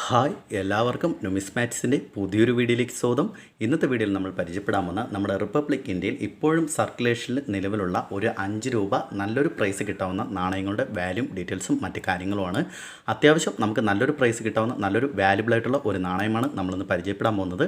Hi എല്ലാവർക്കും ന്യൂമിസ്മാറ്റിക്സിൻ്റെ പുതിയൊരു വീഡിയോയിലേക്ക് സ്വാഗതം. ഇന്നത്തെ വീഡിയോയിൽ നമ്മൾ പരിചയപ്പെടാൻ പോകുന്ന നമ്മുടെ റിപ്പബ്ലിക് ഇന്ത്യയിൽ ഇപ്പോഴും സർക്കുലേഷനിൽ നിലവിലുള്ള ഒരു 5 രൂപ നല്ലൊരു പ്രൈസ് കിട്ടാവുന്ന നാണയങ്ങളുടെ വാല്യൂം ഡീറ്റെയിൽസും മറ്റ് കാര്യങ്ങളുമാണ്. അത്യാവശ്യം നമുക്ക് നല്ലൊരു പ്രൈസ് കിട്ടാവുന്ന നല്ലൊരു വാല്യുബിൾ ആയിട്ടുള്ള ഒരു നാണയമാണ് നമ്മളിന്ന് പരിചയപ്പെടാൻ പോകുന്നത്.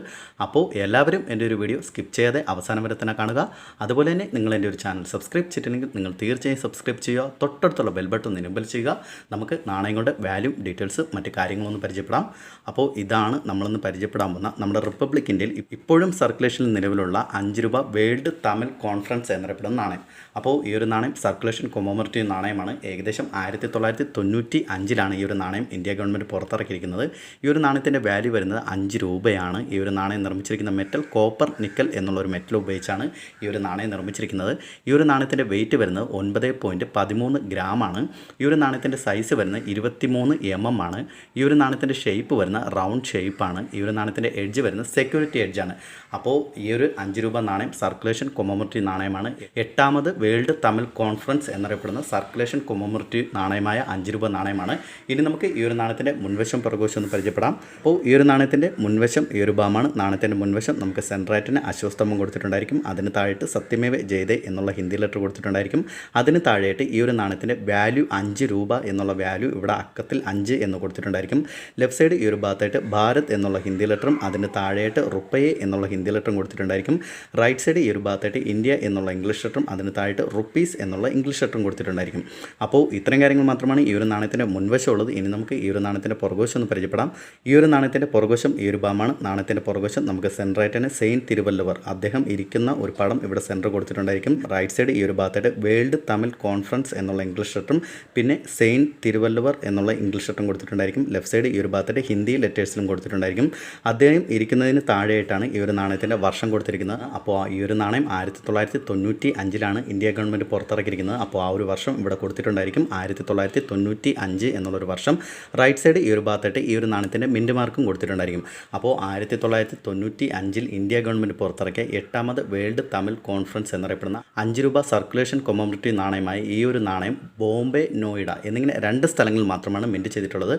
അപ്പോൾ എല്ലാവരും എൻ്റെ ഒരു വീഡിയോ സ്കിപ്പ് ചെയ്യാതെ അവസാനം വരെ തന്നെ കാണുക. അതുപോലെ തന്നെ നിങ്ങൾ എൻ്റെ ഒരു ചാനൽ സബ്സ്ക്രൈബ് ചെയ്തിട്ടുണ്ടെങ്കിൽ നിങ്ങൾ തീർച്ചയായും സബ്സ്ക്രൈബ് ചെയ്യുക. തൊട്ടടുത്തുള്ള ബെൽ ബട്ടൺ എനേബിൾ ചെയ്യുക. നമുക്ക് നാണയങ്ങളുടെ വാല്യൂം ഡീറ്റെയിൽസ് മറ്റ് കാര്യങ്ങളൊന്നും പരിചയപ്പെടാം. അപ്പോൾ ഇതാണ് നമ്മളിന്ന് പരിചയപ്പെടാൻ പോകുന്ന നമ്മുടെ റിപ്പബ്ലിക് ഇന്ത്യയിൽ ഇപ്പോഴും സർക്കുലേഷനിൽ നിലവിലുള്ള 5 രൂപ വേൾഡ് തമിഴ് കോൺഫറൻസ് എന്നറിയപ്പെടുന്ന നാണയം. അപ്പോൾ ഈ ഒരു നാണയം സർക്കുലേഷൻ കൊമമോറേറ്റീവ് നാണയമാണ്. ഏകദേശം 1995 ഈ ഒരു നാണയം ഇന്ത്യ ഗവൺമെൻറ് പുറത്തിറക്കിയിരിക്കുന്നത്. ഈ ഒരു നാണയത്തിൻ്റെ വാല്യൂ വരുന്നത് 5 രൂപയാണ്. ഈ ഒരു നാണയം നിർമ്മിച്ചിരിക്കുന്ന മെറ്റൽ കോപ്പർ നിക്കൽ എന്നുള്ളൊരു മെറ്റൽ ഉപയോഗിച്ചാണ് ഈ ഒരു നാണയം നിർമ്മിച്ചിരിക്കുന്നത്. ഈ ഒരു നാണയത്തിൻ്റെ വെയിറ്റ് വരുന്നത് 9.13 ഗ്രാമാണ്. ഈ ഒരു നാണയത്തിൻ്റെ സൈസ് വരുന്നത് 23 mm ആണ്. ഈ ഒരു നാണയത്തിൻ്റെ ഷേപ്പ് വരുന്ന റൗണ്ട് ഷേപ്പാണ്. ഈ ഒരു നാണയത്തിൻ്റെ എഡ്ജ് വരുന്നത് സെക്യൂരിറ്റി എഡ്ജാണ്. അപ്പോൾ ഈ ഒരു 5 രൂപ നാണയം സർക്കുലേഷൻ കൊമമോറേറ്റീവ് നാണയമാണ്. 8ാമത് വേൾഡ് തമിഴ് കോൺഫറൻസ് എന്നറിയപ്പെടുന്ന സർക്കുലേഷൻ കൊമമോറേറ്റീവ് നാണയമായ 5 രൂപ നാണയമാണ്. ഇനി നമുക്ക് ഈ ഒരു നാണയത്തിൻ്റെ മുൻവശം പുറകുവശം ഒന്ന് പരിചയപ്പെടാം. അപ്പോൾ ഈ ഒരു നാണയത്തിൻ്റെ മുൻവശം ഈ ഒരു ഭാഗമാണ്. നാണയത്തിൻ്റെ മുൻവശം നമുക്ക് സെൻട്രായിട്ടിന് അശ്വസ്തംഭം കൊടുത്തിട്ടുണ്ടായിരിക്കും. അതിന് താഴെയിട്ട് സത്യമേവ ജയതേ എന്നുള്ള ഹിന്ദി ലെറ്റർ കൊടുത്തിട്ടുണ്ടായിരിക്കും. അതിന് താഴെയായിട്ട് ഈ ഒരു നാണയത്തിൻ്റെ വാല്യൂ 5 രൂപ എന്നുള്ള വാല്യൂ ഇവിടെ അക്കത്തിൽ 5 എന്ന് കൊടുത്തിട്ടുണ്ടായിരിക്കും. ലെഫ്റ്റ് സൈഡ് ഈ ഒരു ഭാഗത്തായിട്ട് ഭാരത് എന്നുള്ള ഹിന്ദി ലെറ്ററും അതിന് താഴെയായിട്ട് റുപ്പേ എന്നുള്ള ഹിന്ദി ലെറ്ററും കൊടുത്തിട്ടുണ്ടായിരിക്കും. റൈറ്റ് സൈഡ് ഈ ഒരു ഭാഗത്തായിട്ട് ഇന്ത്യ എന്നുള്ള ഇംഗ്ലീഷ് ലെറ്ററും അതിന് താഴെയിട്ട് റുപ്പീസ് എന്നുള്ള ഇംഗ്ലീഷ് ലെറ്ററും കൊടുത്തിട്ടുണ്ടായിരിക്കും. അപ്പോൾ ഇത്രയും കാര്യങ്ങൾ മാത്രമാണ് ഈ ഒരു നാണയത്തിൻ്റെ മുൻവശം ഉള്ളത്. ഇനി നമുക്ക് ഈ ഒരു നാണയത്തിൻ്റെ പുറകുവശം ഒന്ന് പരിചയപ്പെടാം. ഈ ഒരു നാണയത്തിൻ്റെ പുറകുവശം ഈ ഒരു ഭാഗമാണ്. നാണയത്തിൻ്റെ പുറകുവശം നമുക്ക് സെൻട്രായിട്ടാണ് സെയിൻറ്റ് തിരുവല്ലുവർ അദ്ദേഹം ഇരിക്കുന്ന ഒരു പടം ഇവിടെ സെൻറ്റർ കൊടുത്തിട്ടുണ്ടായിരിക്കും. റൈറ്റ് സൈഡ് ഈ ഒരു ഭാഗത്തായിട്ട് വേൾഡ് തമിഴ് കോൺഫറൻസ് എന്നുള്ള ഇംഗ്ലീഷ് ലെറ്ററും പിന്നെ സെയിൻറ്റ് തിരുവല്ലുവർ എന്നുള്ള ഇംഗ്ലീഷ് ലെറ്ററും കൊടുത്തിട്ടുണ്ടായിരിക്കും. ലെഫ്റ്റ് സൈഡ് ഈ ഒരു ഭാഗത്തായിട്ട് ഹിന്ദി ലെറ്റേഴ്സിലും കൊടുത്തിട്ടുണ്ടായിരിക്കും. അദ്ദേഹം ഇരിക്കുന്നതിന് താഴെയായിട്ടാണ് ഈ ഒരു നാണയത്തിൻ്റെ വർഷം കൊടുത്തിരിക്കുന്നത്. അപ്പോൾ ഈ ഒരു നാണയം 1995 ഇന്ത്യ ഗവൺമെൻറ് പുറത്തിറക്കിയിരിക്കുന്നത്. അപ്പോൾ ആ ഒരു വർഷം ഇവിടെ കൊടുത്തിട്ടുണ്ടായിരിക്കും 1995 എന്നുള്ളൊരു വർഷം. റൈറ്റ് സൈഡ് ഈ ഒരു ഭാഗത്തായിട്ട് ഈ ഒരു നാണയത്തിൻ്റെ മിൻറ്റ് മാർക്കും കൊടുത്തിട്ടുണ്ടായിരിക്കും. അപ്പോൾ 1995 ഇന്ത്യ ഗവൺമെൻറ് പുറത്തിറക്കിയ 8ാമത് വേൾഡ് തമിഴ് കോൺഫറൻസ് എന്നറിയപ്പെടുന്ന 5 രൂപ സർക്കുലേഷൻ കൊമമോറേറ്റീവ് നാണയമായി ഈ ഒരു നാണയം ബോംബെ, നോയിഡ എന്നിങ്ങനെ 2 സ്ഥലങ്ങളിൽ മാത്രമാണ് മിൻറ്റ് ചെയ്തിട്ടുള്ളത്.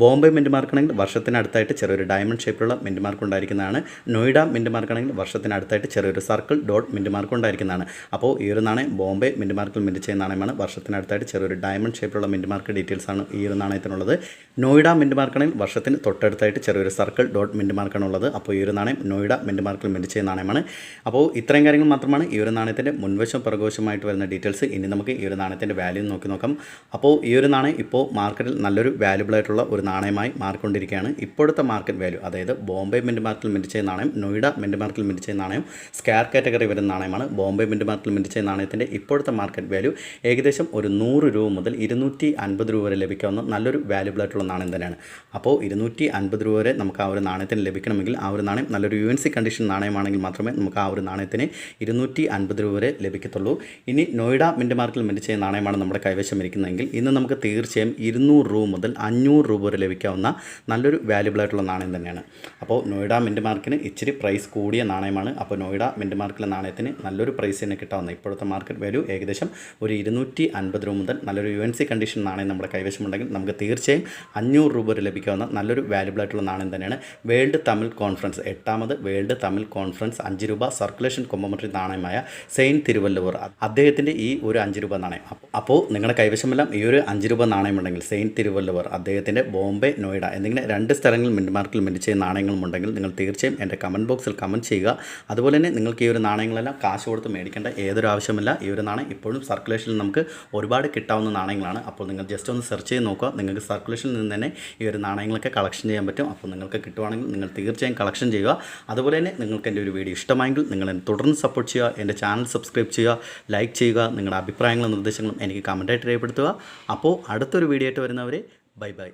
ബോംബെ മിൻറ്റ് മാർക്കാണെങ്കിൽ വർഷത്തിനടുത്തായിട്ട് ചെറിയൊരു ഡയമണ്ട് ഷേപ്പിലുള്ള മിൻറ്റ് മാർക്ക് ഉണ്ടായിരിക്കുന്നതാണ്. നോയിഡ മിൻറ്റ് മാർക്കാണെങ്കിൽ വർഷത്തിനടുത്തായിട്ട് ചെറിയൊരു സർക്കിൾ ഡോട്ട് മിൻറ്റ് മാർക്ക് ഉണ്ടായിരിക്കുന്നതാണ്. അപ്പോൾ ഈ ഒരു നാണയം ബോംബെ മിൻറ്റ് മാർക്കിൽ മിൻറ്റ് ചെയ്യുന്ന നാണയമാണ്. വർഷത്തിനടുത്തായിട്ട് ചെറിയൊരു ഡയമണ്ട് ഷേപ്പിലുള്ള മിൻറ്റ് മാർക്ക് ഡീറ്റെയിൽസ് ആണ് ഈ ഒരു നാണയത്തിനുള്ളത്. നോയിഡ മിൻറ്റ് മാർക്കാണെങ്കിൽ വർഷത്തിന് തൊട്ടടുത്തായിട്ട് ചെറിയൊരു സർക്കിൾ ഡോട്ട് മിൻറ്റ് മാർക്കാണ് ഉള്ളത്. അപ്പോൾ ഈ ഒരു നാണയം നോയിഡ മിൻറ്റ് മാർക്കിൽ മിൻറ്റ് ചെയ്യുന്ന നാണയമാണ്. അപ്പോൾ ഇത്രയും കാര്യങ്ങൾ മാത്രമാണ് ഈ ഒരു നാണയത്തിൻ്റെ മുൻവശം പിറകുവശമായിട്ട് വരുന്ന ഡീറ്റെയിൽസ്. ഇനി നമുക്ക് ഈ ഒരു നാണയത്തിൻ്റെ വാല്യൂ നോക്കാം. അപ്പോൾ ഈ ഒരു നാണയം ഇപ്പോൾ മാർക്കറ്റിൽ നല്ലൊരു വാല്യുബിൾ ആയിട്ടുള്ള ഒരു നാണയമായി മാറിക്കൊണ്ടിരിക്കുകയാണ്. ഇപ്പോഴത്തെ മാർക്കറ്റ് വാല്യൂ അതായത് ബോംബെ മിൻറ്റ് മാർക്കിൽ മിൻറ്റ് ചെയ്യുന്ന നാണയം, നോയിഡ മിൻറ്റ് മാർക്കിൽ മിൻറ്റ് ചെയ്യുന്ന നാണയം സ്ക്വയർ കാറ്റഗറി വരുന്ന നാണയമാണ്. ബോംബെ മിൻറ്റ് മാർക്കിൽ മിൻറ്റ് ചെയ്യുന്ന നാണയത്തിൻ്റെ ഇപ്പോഴത്തെ മാർക്കറ്റ് വാല്യൂ ഏകദേശം ഒരു 100 രൂപ മുതൽ 250 രൂപ വരെ ലഭിക്കാവുന്ന നല്ലൊരു വാല്യുബിൾ ആയിട്ടുള്ള നാണയം തന്നെയാണ്. അപ്പോൾ 250 രൂപ വരെ നമുക്ക് ആ ഒരു നാണയത്തിന് ലഭിക്കണമെങ്കിൽ ആ ഒരു നാണയം നല്ലൊരു UNC കണ്ടീഷൻ നാണയമാണെങ്കിൽ മാത്രമേ നമുക്ക് ആ ഒരു നാണയത്തിന് 250 രൂപ വരെ ലഭിക്കത്തുള്ളൂ. ഇനി നോയിഡ മിൻറ്റ് മാർക്കിൽ മിൻറ്റ് ചെയ്യുന്ന നാണയമാണ് നമ്മുടെ കൈവശം ഇരിക്കുന്നതെങ്കിൽ ഇന്ന് നമുക്ക് തീർച്ചയായും 200 രൂപ മുതൽ 500 രൂപ വരെ ലഭിക്കാവുന്ന നല്ലൊരു വാല്യുബിൾ ആയിട്ടുള്ള നാണയം തന്നെയാണ്. അപ്പോൾ നോയിഡ മിൻറ്റ് മാർക്കിന് ഇച്ചിരി പ്രൈസ് കൂടിയ നാണയമാണ്. അപ്പോൾ നോയിഡ മിൻറ്റ് മാർക്കിലെ നാണയത്തിന് നല്ലൊരു പ്രൈസ് തന്നെ കിട്ടാവുന്ന ഇപ്പോഴത്തെ മാർക്കറ്റ് വാല്യൂ ഏകദേശം ഒരു 250 രൂപ മുതൽ നല്ലൊരു UNC കണ്ടീഷൻ നാണയം നമ്മുടെ കൈവശമുണ്ടെങ്കിൽ നമുക്ക് തീർച്ചയായും 500 രൂപ വരെ ലഭിക്കാവുന്ന നല്ലൊരു വാല്യുബിൾ ആയിട്ടുള്ള നാണയം തന്നെയാണ് വേൾഡ് തമിഴ് കോൺഫറൻസ് 8ാമത് വേൾഡ് തമിഴ് കോൺഫറൻസ് 5 രൂപ സർക്കുലേഷൻ കൊമമോറേറ്റീവ് നാണയമായ സെയിൻറ്റ് തിരുവല്ലുവർ അദ്ദേഹത്തിൻ്റെ ഈ ഒരു 5 രൂപ നാണയം. അപ്പോൾ നിങ്ങളുടെ കൈവശമെല്ലാം ഈ ഒരു 5 രൂപ നാണയമുണ്ടെങ്കിൽ സെയിൻറ്റ് തിരുവല്ലുവർ അദ്ദേഹത്തിൻ്റെ ബോംബെ, നോയിഡ എന്നിങ്ങനെ 2 സ്ഥലങ്ങളിൽ മിൻറ്റ് മാർക്കിൽ മിൻറ്റ് ചെയ്യുന്ന നാണയങ്ങളുമുണ്ടെങ്കിൽ നിങ്ങൾ തീർച്ചയായും എൻ്റെ കമൻറ്റ് ബോക്സിൽ കമൻറ്റ് ചെയ്യുക. അതുപോലെ തന്നെ നിങ്ങൾക്ക് ഈ ഒരു നാണയങ്ങളെല്ലാം കാശ് കൊടുത്ത് മേടിക്കേണ്ട ഏതൊരു ആവശ്യമില്ല. ഈ ഒരു നാണയം ഇപ്പോഴും സർക്കുലേഷനിൽ നമുക്ക് ഒരുപാട് കിട്ടാവുന്ന നാണയങ്ങളാണ്. അപ്പോൾ നിങ്ങൾ ജസ്റ്റ് ഒന്ന് സെർച്ച് ചെയ്ത് നോക്കുക. നിങ്ങൾക്ക് സർക്കുലേഷനിൽ നിന്ന് തന്നെ ഈ ഒരു നാണയങ്ങളൊക്കെ കളക്ഷൻ ചെയ്യാൻ പറ്റും. അപ്പോൾ നിങ്ങൾക്ക് കിട്ടുവാണെങ്കിൽ നിങ്ങൾ തീർച്ചയായും കളക്ഷൻ ചെയ്യുക. അതുപോലെ തന്നെ നിങ്ങൾക്ക് എൻ്റെ ഒരു വീഡിയോ ഇഷ്ടമായെങ്കിൽ നിങ്ങൾ എന്നെ തുടർന്ന് സപ്പോർട്ട് ചെയ്യുക. എൻ്റെ ചാനൽ സബ്സ്ക്രൈബ് ചെയ്യുക, ലൈക്ക് ചെയ്യുക. നിങ്ങളുടെ അഭിപ്രായങ്ങളും നിർദ്ദേശങ്ങളും എനിക്ക് കമൻറ്റായിട്ട് രേഖപ്പെടുത്തുക. അപ്പോൾ അടുത്തൊരു വീഡിയോ ആയിട്ട് വരുന്നവരെ ബൈ ബൈ.